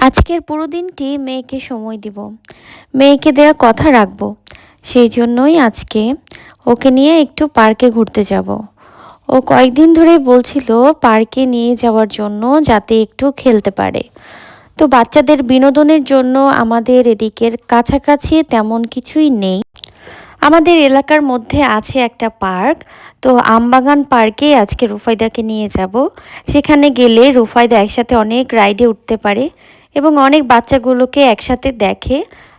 আজকের পুরো দিনটি মেয়েকে সময় দিব। মেয়েকে দেয়া কথা রাখবো। সেই জন্যই আজকে ওকে নিয়ে একটু পার্কে ঘুরতে যাব। ও কয়েকদিন ধরেই বলছিল পার্কে নিয়ে যাওয়ার জন্য যাতে একটু খেলতে পারে। তো বাচ্চাদের বিনোদনের জন্য আমাদের এদিকের কাছাকাছি তেমন কিছুই নেই। আমাদের এলাকার মধ্যে আছে একটা পার্ক। তো আমবাগান পার্কে আজকে রুফায়দাকে নিয়ে যাব। সেখানে গেলে রুফায়দা একসাথে অনেক রাইডে উঠতে পারে এবং অনেক বাচ্চাগুলোকে একসাথে দেখে।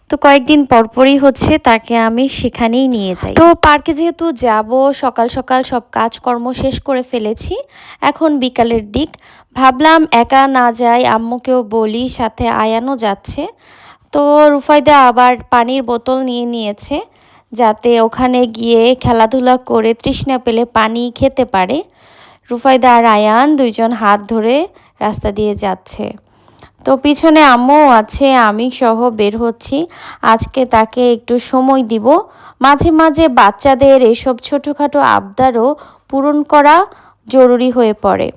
তো কয়েকদিন পরপরই হচ্ছে তাকে আমি সেখানেই নিয়ে যাই। তো পার্কে যেহেতু যাব, সকাল সকাল সব কাজকর্ম শেষ করে ফেলেছি। এখন বিকালের দিক, ভাবলাম একা না যাই, আম্মুকেও বলি, সাথে আয়ানও যাচ্ছে। তো রুফায়দা আবার পানির বোতল নিয়ে নিয়েছে যাতে ওখানে গিয়ে খেলাধুলা করে তৃষ্ণা পেলে পানি খেতে পারে। রুফায়দা আর আয়ান দুইজন হাত ধরে রাস্তা দিয়ে যাচ্ছে। তো পিছনে আম্মুও আছে, আমি সহ বের হচ্ছি। আজকে তাকে একটু সময় দিব। মাঝে মাঝে বাচ্চাদের এসব ছোটোখাটো আবদারও পূরণ করা জরুরি হয়ে পড়ে।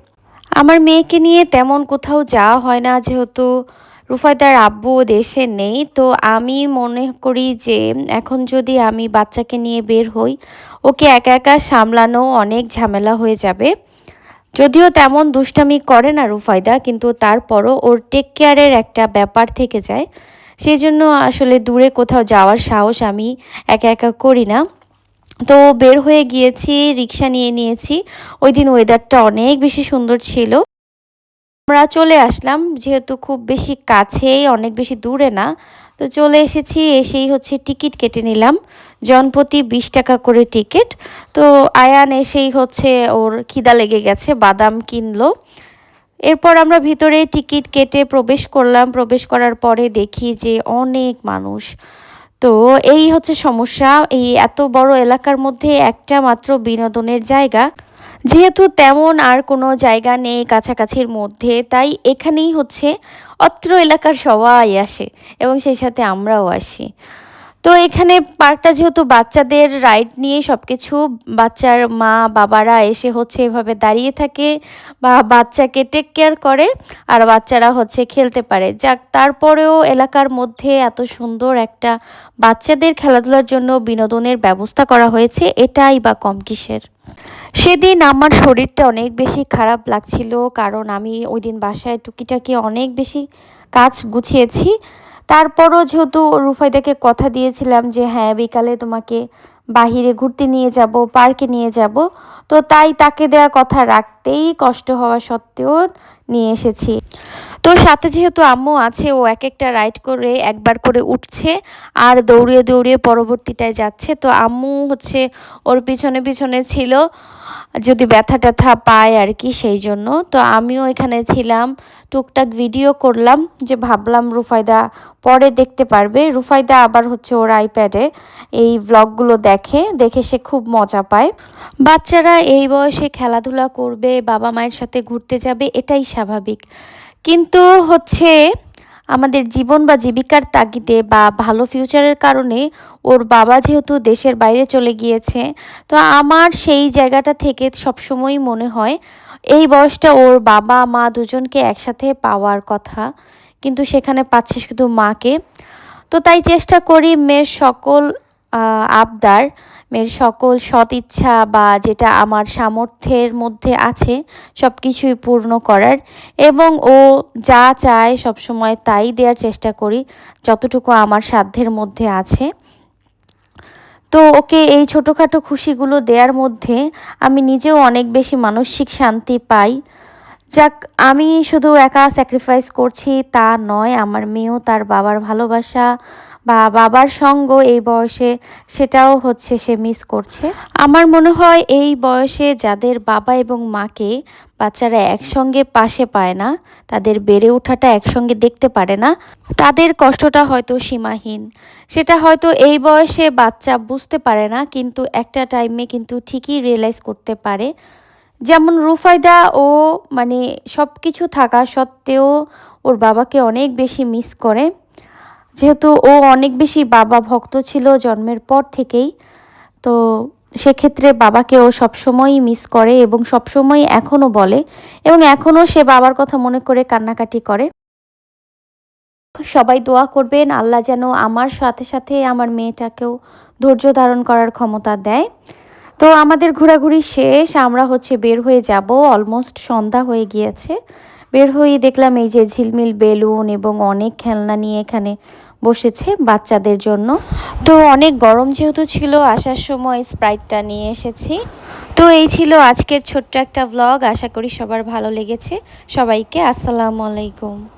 আমার মেয়েকে নিয়ে তেমন কোথাও যাওয়া হয় না, যেহেতু রুফায়দার আব্বু দেশে নেই। তো আমি মনে করি যে এখন যদি আমি বাচ্চাকে নিয়ে বের হই, ওকে একা একা সামলানো অনেক ঝামেলা হয়ে যাবে। যদিও তেমন দুষ্টামি করে না রুফায়দা, কিন্তু তারপরও ওর টেক কেয়ারের একটা ব্যাপার থেকে যায়। সেই জন্য আসলে দূরে কোথাও যাওয়ার সাহস আমি একা একা করি না। তো বের হয়ে গিয়েছি, রিক্সা নিয়ে নিয়েছি। ওই দিন ওয়েদারটা অনেক বেশি সুন্দর ছিল। আমরা চলে আসলাম, যেহেতু খুব বেশি কাছেই, অনেক বেশি দূরে না। তো চলে এসেছি, এসেই হচ্ছে টিকিট কেটে নিলাম। জনপ্রতি 20 টাকা করে টিকিট। তো আয়ান এসেই হচ্ছে ওর খিদা লেগে গেছে, বাদাম কিনলো। এরপর আমরা ভিতরে টিকিট কেটে প্রবেশ করলাম। প্রবেশ করার পরে দেখি যে অনেক মানুষ। তো এই হচ্ছে সমস্যা, এই এত বড় এলাকার মধ্যে একটা মাত্র বিনোদনের জায়গা, যেহেতু তেমন আর কোনো জায়গা নেই কাছাকাছির মধ্যে, তাই এখানেই হচ্ছে অত্র এলাকার সবাই আসে এবং সেই সাথে আমরাও আসি। তো এখানে পার্কটা যেহেতু বাচ্চাদের রাইড নিয়ে সব কিছু, বাচ্চার মা বাবারা এসে হচ্ছে এভাবে দাঁড়িয়ে থাকে বা বাচ্চাকে টেক কেয়ার করে, আর বাচ্চারা হচ্ছে খেলতে পারে। যাক, তারপরেও এলাকার মধ্যে এত সুন্দর একটা বাচ্চাদের খেলাধুলার জন্য বিনোদনের ব্যবস্থা করা হয়েছে, এটাই বা কম কিসের। সেদিন আমার শরীরটা অনেক বেশি খারাপ লাগছিল, কারণ আমি ওই দিন বাসায় টুকিটাকি অনেক বেশি কাজ গুছিয়েছি। তারপরও যেহেতু রুফায়দাকে কথা দিয়েছিলাম যে হ্যাঁ বিকালে তোমাকে বাহিরে ঘুরতে নিয়ে যাব, পার্কে নিয়ে যাব, তো তাই তাকে দেওয়া কথা রাখতেই কষ্ট হওয়া সত্ত্বেও নিয়ে এসেছি। তো সাথে যেহেতু আম্মু আছে, ও এক একটা রাইড করে একবার করে উঠছে আর দৌড়িয়ে দৌড়িয়ে পরবর্তীটায় যাচ্ছে। তো আম্মু হচ্ছে ওর পিছনে পিছনে ছিল, যদি ব্যথা ট্যাথা পায় আর কি, সেই জন্য। তো আমিও এখানে ছিলাম, টুকটাক ভিডিও করলাম, যে ভাবলাম রুফায়দা পরে দেখতে পারবে। রুফায়দা আবার হচ্ছে ওর আইপ্যাডে এই ভ্লগগুলো দেখে দেখে সে খুব মজা পায়। বাচ্চারা এই বয়সে খেলাধুলা করবে, বাবা মায়ের সাথে ঘুরতে যাবে, এটাই স্বাভাবিক। কিন্তু হচ্ছে আমাদের জীবন বা জীবিকার তাগিদে বা ভালো ফিউচারের কারণে ওর বাবা যেহেতু দেশের বাইরে চলে গিয়েছে, তো আমার সেই জায়গাটা থেকে সবসময়ই মনে হয় এই বয়সটা ওর বাবা মা দুজনকে একসাথে পাওয়ার কথা, কিন্তু সেখানে পাচ্ছে শুধু মাকে। তো তাই চেষ্টা করি মেয়ের সকল আবদার, মেয়ের সকল সৎ ইচ্ছা বা যেটা আমার সামর্থ্যের মধ্যে আছে সব কিছুই পূর্ণ করার, এবং ও যা চায় সবসময় তাই দেওয়ার চেষ্টা করি যতটুকু আমার সাধ্যের মধ্যে আছে। তো ওকে এই ছোটোখাটো খুশিগুলো দেওয়ার মধ্যে আমি নিজেও অনেক বেশি মানসিক শান্তি পাই। যাক, আমি শুধু একা স্যাক্রিফাইস করছি তা নয়, আমার মেয়েও তার বাবার ভালোবাসা বা বাবার সঙ্গ এই বয়সে সেটাও হচ্ছে সে মিস করছে। আমার মনে হয় এই বয়সে যাদের বাবা এবং মাকে বাচ্চারা একসঙ্গে পাশে পায় না, তাদের বেড়ে ওঠাটা একসঙ্গে দেখতে পারে না, তাদের কষ্টটা হয়তো সীমাহীন। সেটা হয়তো এই বয়সে বাচ্চা বুঝতে পারে না, কিন্তু একটা টাইমে কিন্তু ঠিকই রিয়েলাইজ করতে পারে। যেমন রুফায়দা, ও মানে সব কিছু থাকা সত্ত্বেও ওর বাবাকে অনেক বেশি মিস করে, যেহেতু ও অনেক বেশি বাবা ভক্ত ছিল জন্মের পর থেকেই। তো সেক্ষেত্রে বাবাকে ও সবসময়ই মিস করে এবং সবসময় এখনও বলে, এবং এখনও সে বাবার কথা মনে করে কান্নাকাটি করে। সবাই দোয়া করবেন আল্লাহ যেন আমার সাথে সাথে আমার মেয়েটাকেও ধৈর্য ধারণ করার ক্ষমতা দেয়। তো আমাদের ঘোরাঘুরি শেষ, আমরা বের হয়ে যাব, অলমোস্ট সন্ধ্যা হয়ে গিয়েছে। বের হয়ে দেখলাম এই যে ঝিলমিল বেলুন এবং অনেক খেলনা নিয়ে এখানে বসেছে বাচ্চাদের জন্য। তো অনেক গরম যেহেতু ছিল, আসার সময় স্প্রাইটটা নিয়ে এসেছি। তো এই ছিল আজকের ছোট্ট একটা ব্লগ, আশা করি সবার ভালো লেগেছে। সবাইকে আসসালামু আলাইকুম।